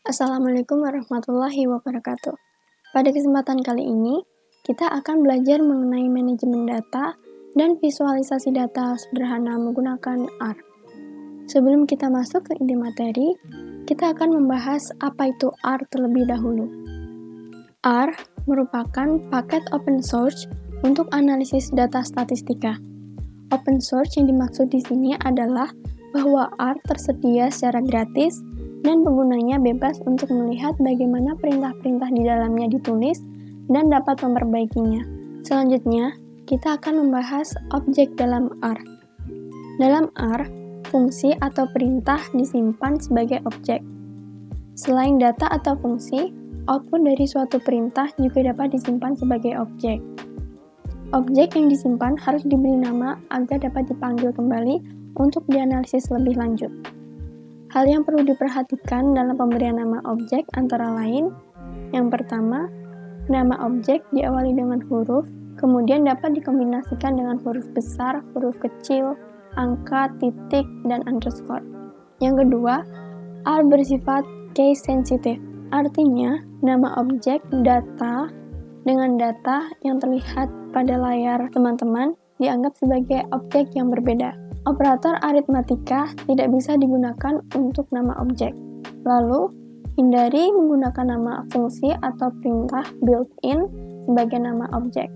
Assalamualaikum warahmatullahi wabarakatuh. Pada kesempatan kali ini, kita akan belajar mengenai manajemen data dan visualisasi data sederhana menggunakan R. Sebelum kita masuk ke inti materi, kita akan membahas apa itu R terlebih dahulu. R merupakan paket open source untuk analisis data statistika. Open source yang dimaksud di sini adalah bahwa R tersedia secara gratis dan penggunanya bebas untuk melihat bagaimana perintah-perintah di dalamnya ditulis dan dapat memperbaikinya. Selanjutnya, kita akan membahas objek dalam R. Dalam R, fungsi atau perintah disimpan sebagai objek. Selain data atau fungsi, output dari suatu perintah juga dapat disimpan sebagai objek. Objek yang disimpan harus diberi nama agar dapat dipanggil kembali untuk dianalisis lebih lanjut. Hal yang perlu diperhatikan dalam pemberian nama objek antara lain, yang pertama, nama objek diawali dengan huruf, kemudian dapat dikombinasikan dengan huruf besar, huruf kecil, angka, titik, dan underscore. Yang kedua, R bersifat case sensitive, artinya nama objek data dengan data yang terlihat pada layar teman-teman dianggap sebagai objek yang berbeda. Operator aritmatika tidak bisa digunakan untuk nama objek. Lalu, hindari menggunakan nama fungsi atau perintah built-in sebagai nama objek.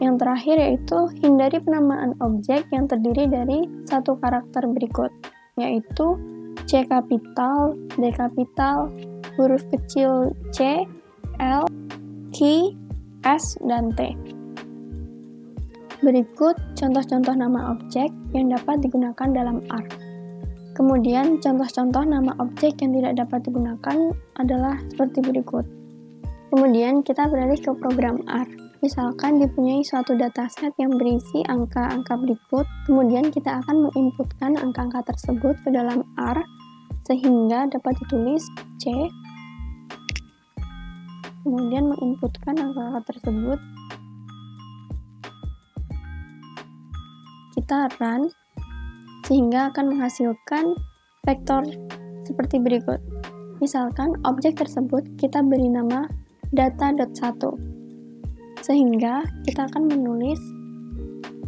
Yang terakhir yaitu hindari penamaan objek yang terdiri dari satu karakter berikut, yaitu C kapital, D kapital, huruf kecil C, L, Q, S, dan T. Berikut contoh-contoh nama objek yang dapat digunakan dalam R. Kemudian, contoh-contoh nama objek yang tidak dapat digunakan adalah seperti berikut. Kemudian, kita beralih ke program R. Misalkan dipunyai suatu dataset yang berisi angka-angka berikut, kemudian kita akan menginputkan angka-angka tersebut ke dalam R, sehingga dapat ditulis C, kemudian menginputkan angka-angka tersebut, kita run, sehingga akan menghasilkan vektor seperti berikut. Misalkan objek tersebut kita beri nama data.1, sehingga kita akan menulis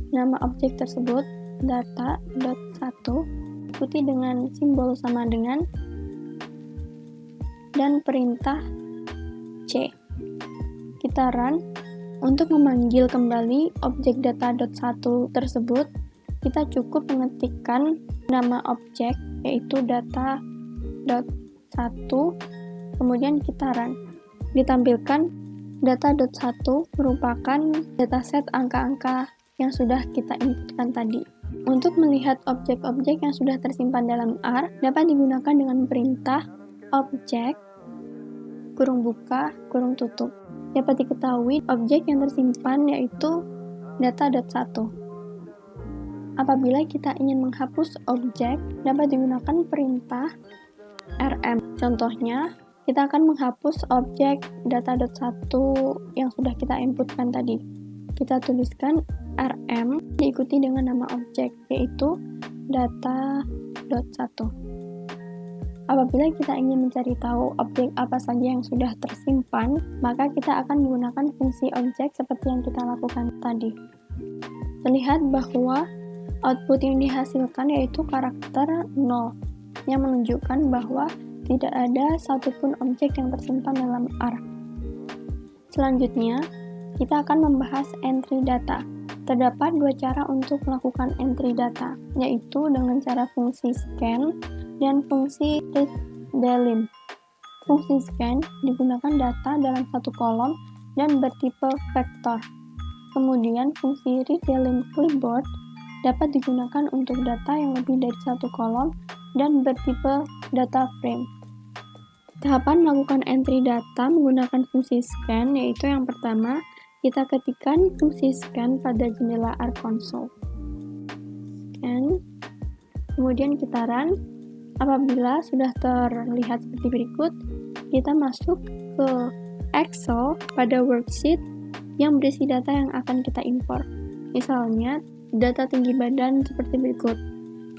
nama objek tersebut data.1 diikuti dengan simbol sama dengan dan perintah C. Kita run. Untuk memanggil kembali objek data.1 tersebut, kita cukup mengetikkan nama objek yaitu data.1, kemudian kita run. Ditampilkan data.1 merupakan dataset angka-angka yang sudah kita inputkan tadi. Untuk melihat objek-objek yang sudah tersimpan dalam R, dapat digunakan dengan perintah objek kurung buka, kurung tutup. Dapat diketahui objek yang tersimpan yaitu data.1. Apabila kita ingin menghapus objek, dapat digunakan perintah rm. Contohnya, kita akan menghapus objek data.1 yang sudah kita inputkan tadi. Kita tuliskan rm diikuti dengan nama objek yaitu data.1. Apabila kita ingin mencari tahu objek apa saja yang sudah tersimpan, maka kita akan menggunakan fungsi objek seperti yang kita lakukan tadi. Terlihat bahwa output yang dihasilkan yaitu karakter 0, yang menunjukkan bahwa tidak ada satupun objek yang tersimpan dalam R. Selanjutnya, kita akan membahas entry data. Terdapat dua cara untuk melakukan entry data, yaitu dengan cara fungsi scan dan fungsi readDelim. Fungsi scan digunakan data dalam satu kolom dan bertipe vektor. Kemudian fungsi readDelim clipboard dapat digunakan untuk data yang lebih dari satu kolom dan bertipe data frame. Tahapan melakukan entry data menggunakan fungsi scan yaitu yang pertama, kita ketikkan fungsi scan pada jendela R console. Scan, kemudian kita run. Apabila sudah terlihat seperti berikut, kita masuk ke Excel pada worksheet yang berisi data yang akan kita import. Misalnya, data tinggi badan seperti berikut.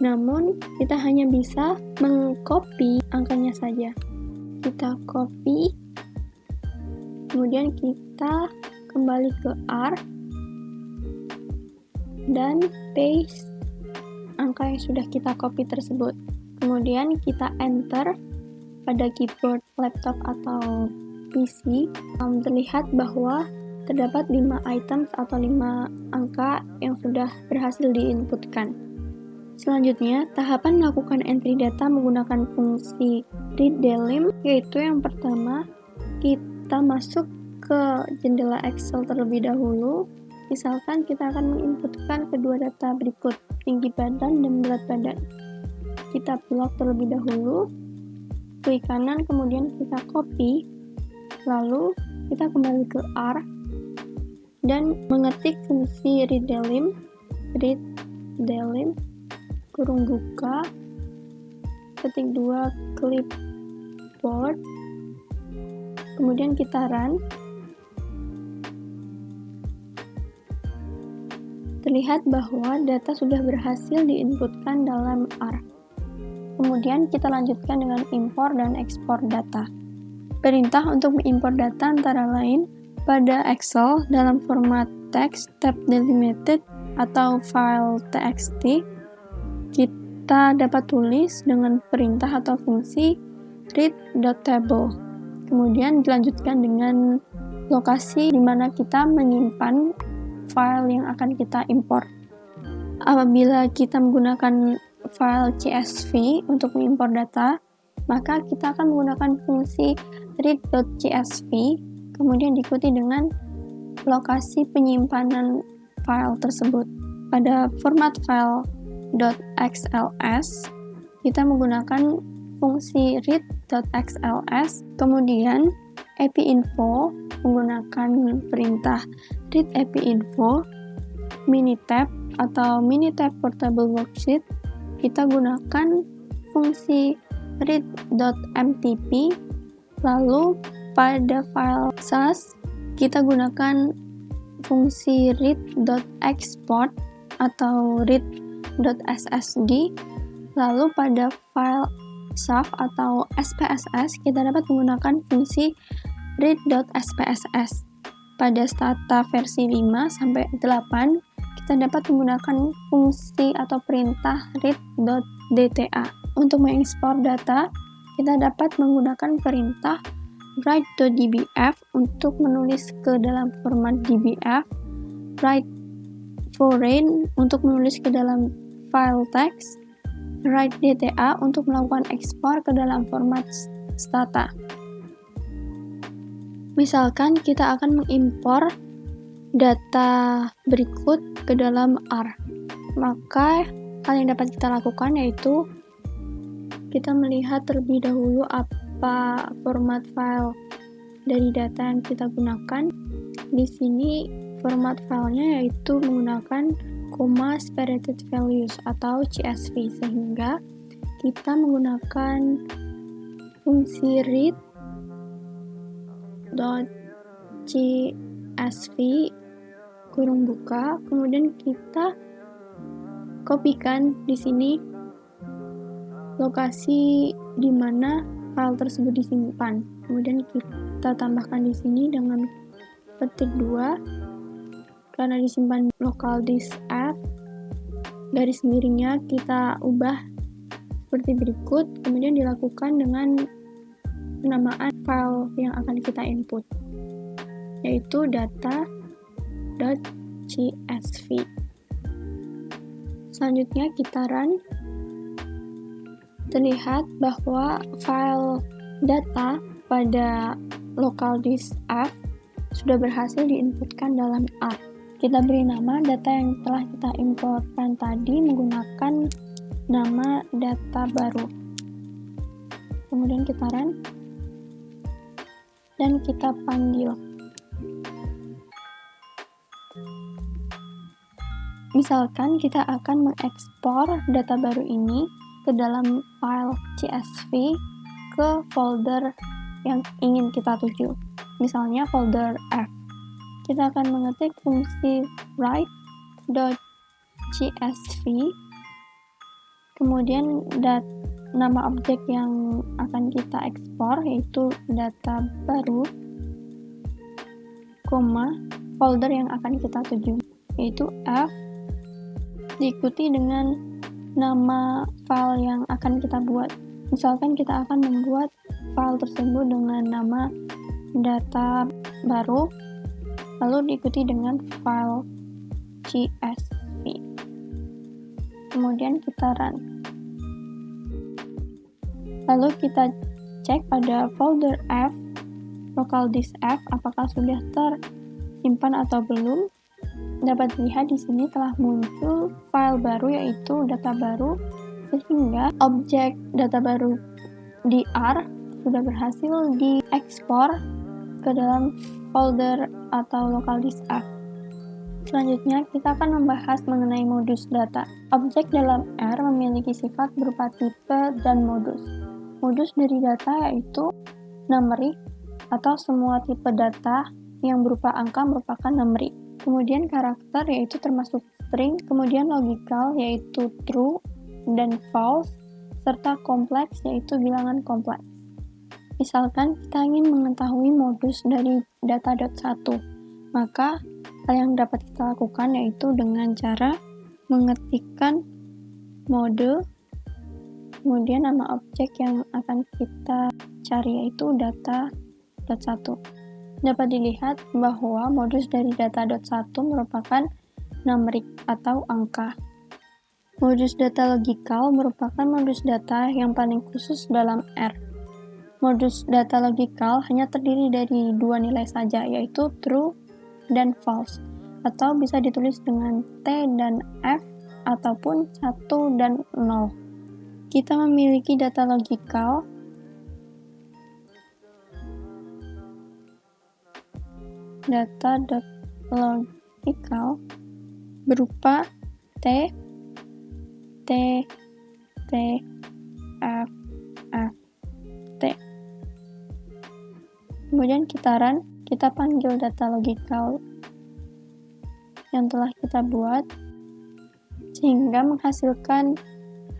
Namun, kita hanya bisa mengcopy angkanya saja. kita copy, kemudian kita kembali ke R dan paste angka yang sudah kita copy tersebut. Kemudian kita enter pada keyboard laptop atau PC. Terlihat bahwa terdapat 5 items atau 5 angka yang sudah berhasil diinputkan. Selanjutnya, tahapan melakukan entry data menggunakan fungsi read/delim, yaitu yang pertama, kita masuk ke jendela Excel terlebih dahulu. Misalkan kita akan menginputkan kedua data berikut, tinggi badan dan berat badan. Kita blok terlebih dahulu, klik kanan, kemudian kita copy, lalu kita kembali ke R, dan mengetik fungsi read/delim, kurung buka, ketik 2 clipboard, kemudian kita run. Terlihat bahwa data sudah berhasil diinputkan dalam R. Kemudian kita lanjutkan dengan impor dan ekspor data. Perintah untuk mengimpor data antara lain pada Excel dalam format text tab delimited atau file txt. Kita dapat tulis dengan perintah atau fungsi read.table. Kemudian dilanjutkan dengan lokasi di mana kita menyimpan file yang akan kita impor. Apabila kita menggunakan file CSV untuk mengimpor data, maka kita akan menggunakan fungsi read.csv, kemudian diikuti dengan lokasi penyimpanan file tersebut. Pada format file .xls, kita menggunakan fungsi read.xls, kemudian APInfo menggunakan perintah read APInfo, Minitab atau Minitab Portable Worksheet, kita gunakan fungsi read.mtp, lalu pada file SAS kita gunakan fungsi read.export atau read.ssd, lalu pada file SAF atau SPSS kita dapat menggunakan fungsi read.spss. Pada Stata versi 5-8 kita dapat menggunakan fungsi atau perintah read.dta. Untuk mengekspor data, kita dapat menggunakan perintah write.dbf untuk menulis ke dalam format dbf, write foreign untuk menulis ke dalam file text, write.dta untuk melakukan ekspor ke dalam format stata. Misalkan kita akan mengimpor data berikut ke dalam R, maka hal yang dapat kita lakukan yaitu kita melihat terlebih dahulu apa format file dari data yang kita gunakan. Di sini format filenya yaitu menggunakan comma separated values atau CSV, sehingga kita menggunakan fungsi read.csv kurung buka, kemudian kita kopikan di sini lokasi di mana file tersebut disimpan. Kemudian kita tambahkan di sini dengan petik 2, karena disimpan local disk F, garis miringnya kita ubah seperti berikut, kemudian dilakukan dengan penamaan file yang akan kita input, yaitu data.csv. Selanjutnya kita run. Terlihat bahwa file data pada local disk F sudah berhasil diinputkan dalam R. Kita beri nama data yang telah kita importkan tadi menggunakan nama data baru. Kemudian kita run dan kita panggil. Misalkan kita akan mengekspor data baru ini ke dalam file CSV ke folder yang ingin kita tuju, misalnya folder F. Kita akan mengetik fungsi write.csv, kemudian nama objek yang akan kita ekspor yaitu data baru, folder yang akan kita tuju yaitu F, diikuti dengan nama file yang akan kita buat. Misalkan kita akan membuat file tersebut dengan nama data baru, lalu diikuti dengan file CSV. Kemudian kita run. Lalu kita cek pada folder F, local disk F, apakah sudah tersimpan atau belum. Dapat dilihat di sini telah muncul file baru yaitu data baru, sehingga objek data baru di R sudah berhasil diekspor ke dalam folder atau local disk F. Selanjutnya, kita akan membahas mengenai modus data. Objek dalam R memiliki sifat berupa tipe dan modus. Modus dari data yaitu numeric atau semua tipe data yang berupa angka merupakan numeric. Kemudian karakter yaitu termasuk string, kemudian logical yaitu true dan false, serta kompleks yaitu bilangan kompleks. Misalkan kita ingin mengetahui modus dari data.1, maka hal yang dapat kita lakukan yaitu dengan cara mengetikkan mode, kemudian nama objek yang akan kita cari yaitu data.1. Dapat dilihat bahwa modus dari data.1 merupakan numeric atau angka. Modus data logical merupakan modus data yang paling khusus dalam R. Modus data logical hanya terdiri dari dua nilai saja, yaitu true dan false, atau bisa ditulis dengan T dan F, ataupun 1 dan 0. Kita memiliki data logical berupa T, F, T. Kemudian kita run, kita panggil data logical yang telah kita buat, sehingga menghasilkan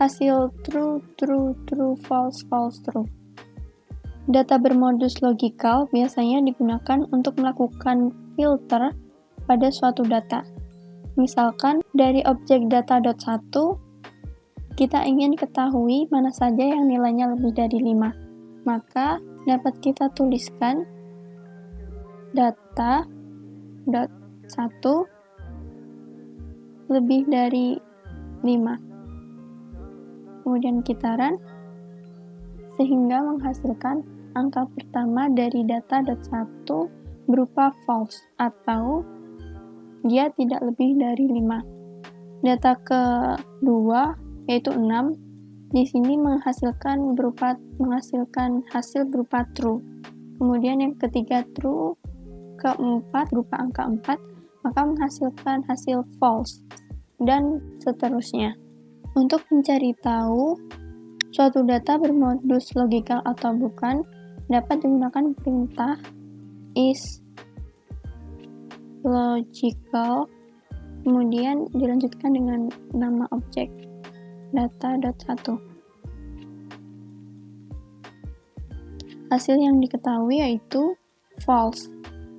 hasil true, false, true. Data bermodus logical biasanya digunakan untuk melakukan filter pada suatu data. Misalkan dari objek data.1, kita ingin ketahui mana saja yang nilainya lebih dari 5. Maka dapat kita tuliskan data.1 lebih dari 5. Kemudian kita run, sehingga menghasilkan angka pertama dari data.1 berupa false atau dia tidak lebih dari 5. Data kedua yaitu 6 di sini menghasilkan hasil berupa true. Kemudian yang ketiga true, keempat berupa angka 4 maka menghasilkan hasil false dan seterusnya. Untuk mencari tahu suatu data bermodus logical atau bukan, dapat digunakan perintah is logical, kemudian dilanjutkan dengan nama objek data.1. Hasil yang diketahui yaitu false,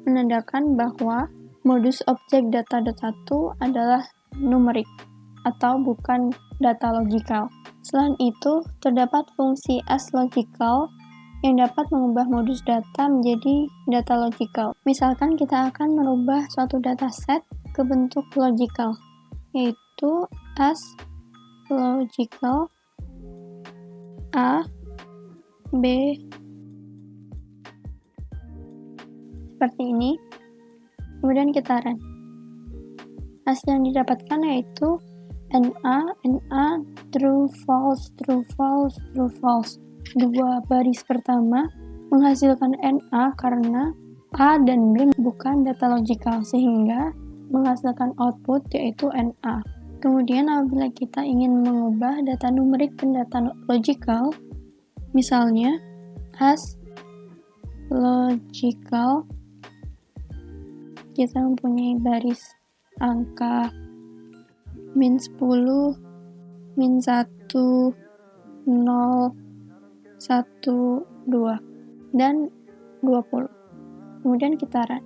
menandakan bahwa modus objek data.1 adalah numeric atau bukan data logical. Selain itu, terdapat fungsi asLogical yang dapat mengubah modus data menjadi data logical. Misalkan kita akan merubah suatu dataset ke bentuk logical, yaitu asLogical A, B, seperti ini. Kemudian kita run. Hasil yang didapatkan yaitu NA, true, false. Dua baris pertama menghasilkan NA karena A dan B bukan data logical, sehingga menghasilkan output yaitu NA. Kemudian apabila kita ingin mengubah data numerik ke data logical, misalnya as logical, kita mempunyai baris angka -10, -1, 0, 1, 2, dan 20. Kemudian kita run.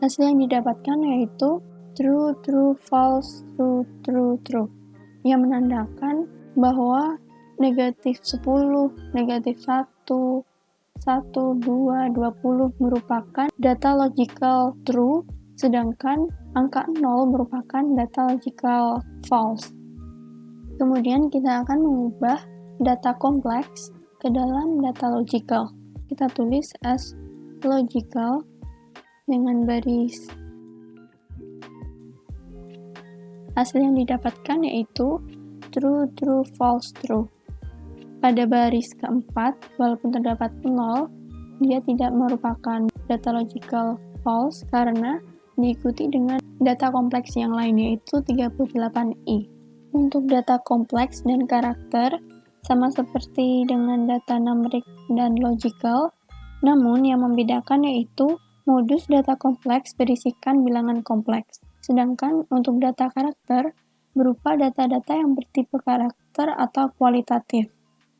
Hasil yang didapatkan yaitu true, true, false, true, true, true, yang menandakan bahwa negatif 10, negatif 1, 1, 2, 20 merupakan data logical true, sedangkan angka 0 merupakan data logical false. Kemudian kita akan mengubah data kompleks ke dalam data logical. Kita tulis as logical dengan baris. Hasil yang didapatkan yaitu true, true, false, true. Pada baris keempat, walaupun terdapat 0, dia tidak merupakan data logical false karena diikuti dengan data kompleks yang lain yaitu 38i. Untuk data kompleks dan karakter, sama seperti dengan data numerik dan logical, namun yang membedakan yaitu modus data kompleks berisikan bilangan kompleks, sedangkan untuk data karakter berupa data-data yang bertipe karakter atau kualitatif.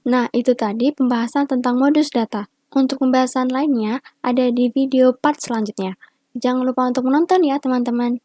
Nah, itu tadi pembahasan tentang modus data. Untuk pembahasan lainnya, ada di video part selanjutnya. Jangan lupa untuk menonton ya, teman-teman.